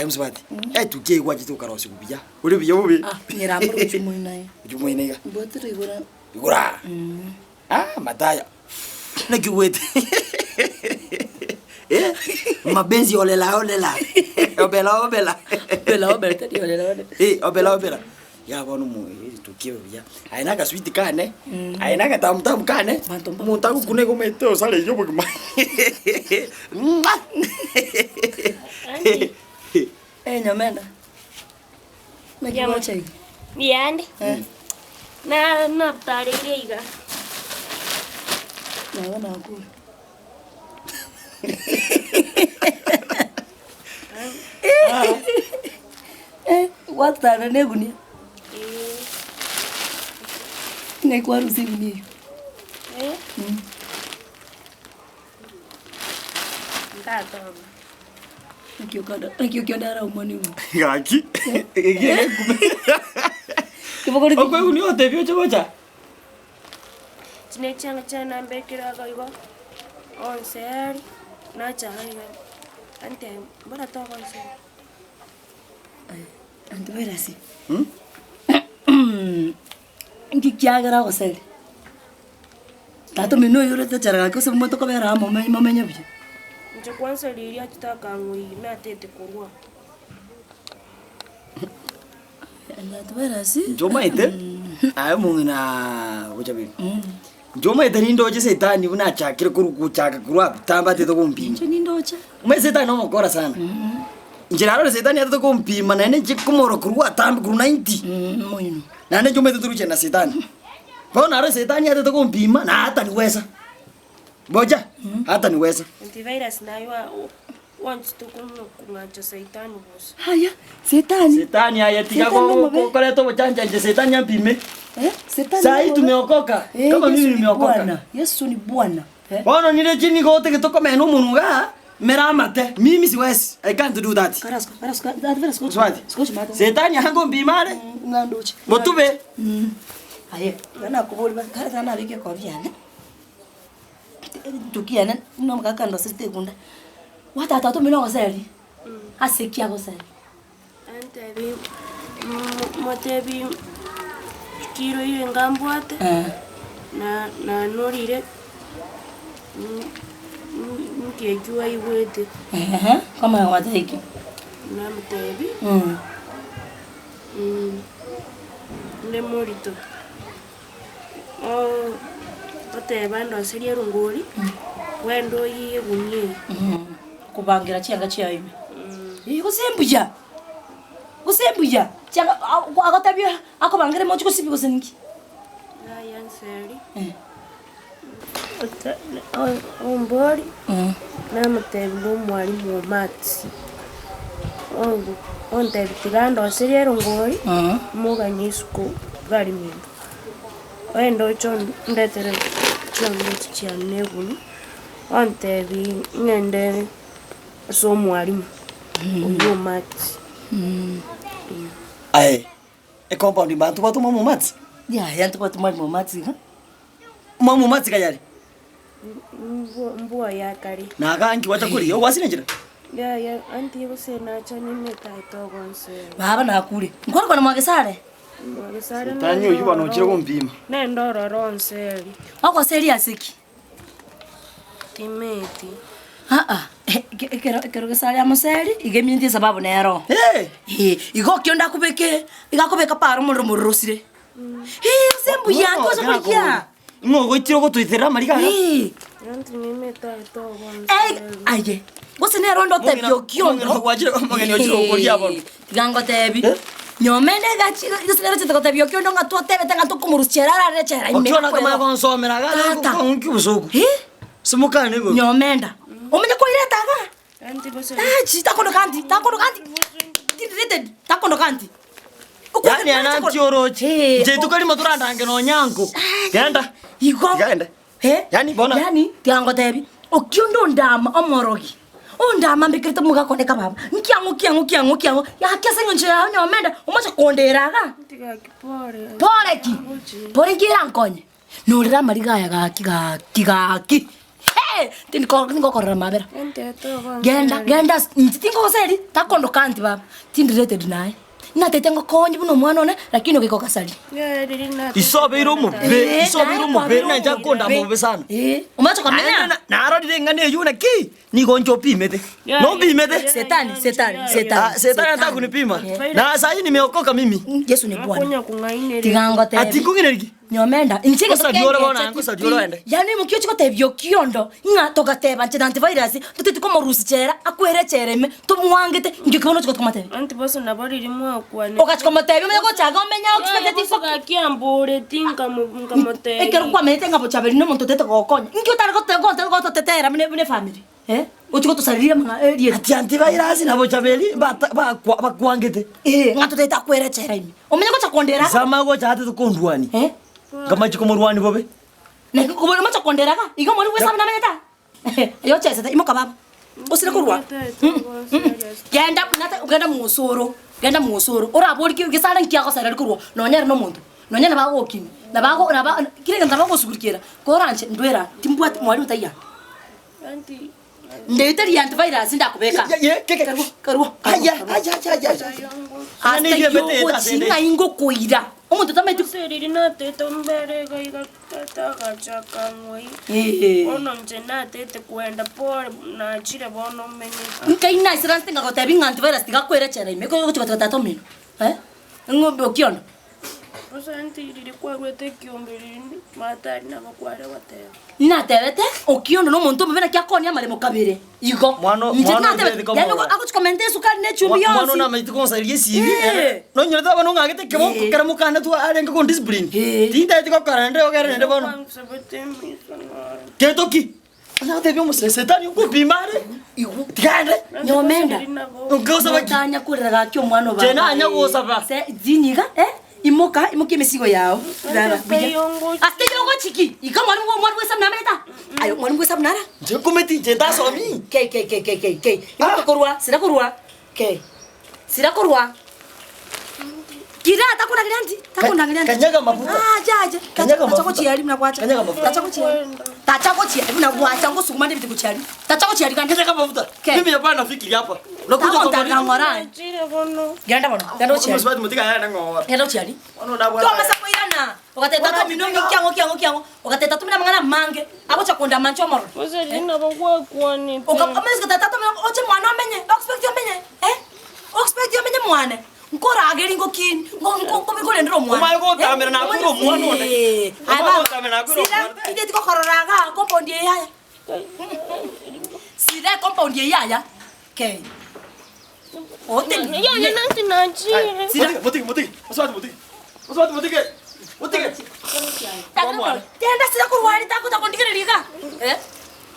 msibati. Tukie kwa jitu karosi kubia. Uri biyo bi. Nyiramuru jumuinaye. Jumuinaye. Mbotire igura. Igura. Mataya. Na kiwete. Mabenzi olela. Obela tadi olela. Obela. Ya bono mu tukie bia. Aina ka sweet kane. Aina ka tam kane. Muntaku kune komete osale yo bugma. Nyamenda. Nakiwacha hivi. Yandi. Na ptaririga. Na akula. Watana negunia. Nekwa rusini. Tato. Nikiokada umoni. Gaki. Kibogori. Okwe uni otebyo chocha. Chana mbekira goigo. Onseri na chaiga. Ante bora to onseri. Ante verasi. Ngikiagara oseri. Tato mino yore te charaga ko se moto ko vera momenya bije. Nje kwanza lilia tutaka ngui na tete kurwa. Ante verasi. Joma ite. Ayo mungina ujabi. Joma ite nindoje setani una chakire kurukuchaka kurwa tamba teto kumpi. Nje nindoje. Mwe setani no mokora sana. Njiraro setani ato kumpima na ene jikumoro kurwa tamba kuru 90. Moyino. Na ene joma ite turuche na setani. Bona aro setani ato kumpima na hata niweza. Boja hata niweza. Antivirus na ywa wants to kungacha saitani boss. Haya, setani. Setani haya tika kwa to bojanja nje setani yampime. Setani. Sai tumeokoka. Kama mimi nimeokoka. Yesu ni Bwana. Bona nile chini gote kitoko meno munuga. Meramate. Mimi siwezi. I can't do that. Karasko. Adverasko. Swati. Setani hango mbimare. Ngandoche. Botube. Haya, bana kubuli kana bike kwa vyana. Tukiana no mkaka ndo siste kunda. Watata to mino ngoseli. Asekia ngoseli. Antebi motebi kiro ile ngambwate. Na norire. Mkejua iwete. Kama wataiki. Na mtebi. Le morito. Oteba ndo seria rungori. Wendo yiye bunye. Kubangira cyanga cyayime. Gusembuja. Cyanga agotabya akobangire mo cyuko sibi gusengi. Ya yanseri. Ombori. Na mtebi mwali mu mats. Ontebi tigando seria rungori. Muganyisku gari mimba. Wendo chon ndetere chon chianegulu. Ontebi ngende so mwalimu. Uyo mats. Ai. E compound bantu batu mamu mats. Ya, yantu batu mamu mats. Mamu mats kayari. Mbua ya kari. Na gangi wacha kuri yo wasine jira. Ya anti yose na chani meta itogonse. Baba na kuri. Ngoro kono mwagesare. Tanyo yuba no chiro kumpima. Na ndoro ronseri. Wako serious iki. Timeti. Kero gesari amuseri igemindi sababu nero. Igokyo ndakubeke igakubeka paro murusire. Sembu yango so kukia. Ngogo chiro ko tuithera marika. Anti meta itogonse. Aye. Gose nero ndo tebyo kyondo. Wajiro mageni ochiro kuria bono. Gango tebi. Nyomene gachi isinero chito tebyo kyondo ngatu tebe tenga to kumuruchera rechera ime. Okiona kama konsomera ga ko nkibusuku. Simukane go. Nyomenda. Omenya ko ireta ga. Anti bose. Takondo kanti. Tindete takondo kanti. Yani ananti orochi. Je tukali maturanda ange no nyango. Genda. Iko. Genda. Yani bona. Yani tiango tebi. Okyondo ndama omorogi. Ondama mbikirite muga koneka baba. Nkiango. Ya kese nje ya nyomenda. Umacha kondera ga. Tiga kipore. Pore kira nkonye. Nurira mariga ya gaki. Tingo korra mabera. Enteto kwa. Genda tingo seli takondo kanti baba. Tindireted naye. Natetengo konyi buno mwana one lakini ukiko kasali. Isobe iromo na njakonda mobe sana. Umacho kamenya. Na arodi ngane yuna ki ni gonjo pimete. No pimete. Setani. Setani anataka kunipima. Na sasa nimeokoka mimi. Yesu ni Bwana. Kunya kungaine. Tigango te. Ati kungine riki. Nyomenda. Inchike Kosa diora bona, kosa diora ende. Yani mukyo chiko tebyo kiondo. Nga toka teba nche antivirus. Tutiti ko morusi chera akwere chereme. Tumwangete ngikono chiko tomate. Antiboso na bari rimwe kwa ne. Okachiko matebyo meko chaga omenya expectative fo. Kiambore tinga mukamote. Ekero kwa mete ngabo chabeli no monto tete kokonya. Ngyo tara ko tetera mine family. Uchiko tusarira mga eri. Ati antivirus na bochabeli ba kwangete. Ngato tete akwere chera imi. Omenya ko chakondera. Sama go chate tukondwani. Kama chiko morwani bobe. Ne ko bono macho kondera ka. Igo mori wesa na meneta. Yo chesa imo kababa. Osira kurwa. Genda musoro. Ora bori ki sala nkia ko sala kurwa. No nyere no muntu. No nyere ba okini. Na ba kire ngamba ko sukurikira. Ko ranche ndwera timbwa mwali utaya. Anti Ndeteri antivirus ndakubeka. Karwa. Aya. Ani ye bete ta sende. Singa ingo koira. Umuntu tameti seriri na tete mbere ga tata chaka ngoi. Ono njena tete kwenda pole na chire bono menye. Nkaina isira stinga ko tabi antivirus tikakwera chera ime ko chiko tata mino. Ngombe okiono. Osanti diri kwa gwete kiomberi matari na bakwara watera. Na tevete okiono no muntu mbena kya konya mare mokabere. Igo. Mwana yano akuchikomente sukari ne chumbi yonsi. Mwana na maiti konsa yesivi. No nyota bano ngagete kemo kera mukana tu arenga kon discipline. Tinta tiko karande ogerende bono. Ketoki. Ana tebe mo setani ko bimare. Igo. Tikande. Nyomenda. Ngosa bakanya kurera kyo mwana ba. Jena anya gosa ba. Se diniga imoka mesigo yao. Aste yongo chiki. Ika mwana wesa mnameta. Ayo mwana wesa mnara. Je kometi jenda somi. Ke. Imoka korwa, sira korwa. Sira korwa. Kira atakuna glanti. Takuna glanti. Kanyaga mafuta. Jaje. Kanyaga mafuta. Tachako chiali mnakwacha. Kanyaga mafuta. Tachako chiali mnakwacha ngo sukuma ndibiti kuchali. Tachako chiali kanyaga mafuta. Mimi hapa nafikiri hapa. Unakuja kwa ngora. Chire bono. Genda bono. Genda chiali. Mswati mutika yana ngora. Genda chiali. Ono da bwana. Koma sakoirana. Wakateta to minomi kyango. Wakateta to mina mangana mange. Abo chakonda mancho moro. Oze lina bakwa kwani. Okameza tata to mina oche mwana menye. Expect yo menye. Expect yo menye mwana. Nkora ageri ngokini ngo bikole ndiro mwana umaye ko tamera na kuro mwana one aba tamera na kuro mwana ide tiko kororaga compound ye yaya sire compound ye yaya ke ote ya nanti nanchi mutiki mutiki tenda sira kurwari takuta kondikererika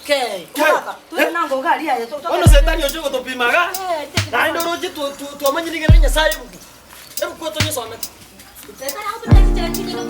ke tu nango gali ya ono setani ocho to pimaga na ndo roje tu amanyirigera nyasaye ebu ko to nyosona setani auto tete chini ko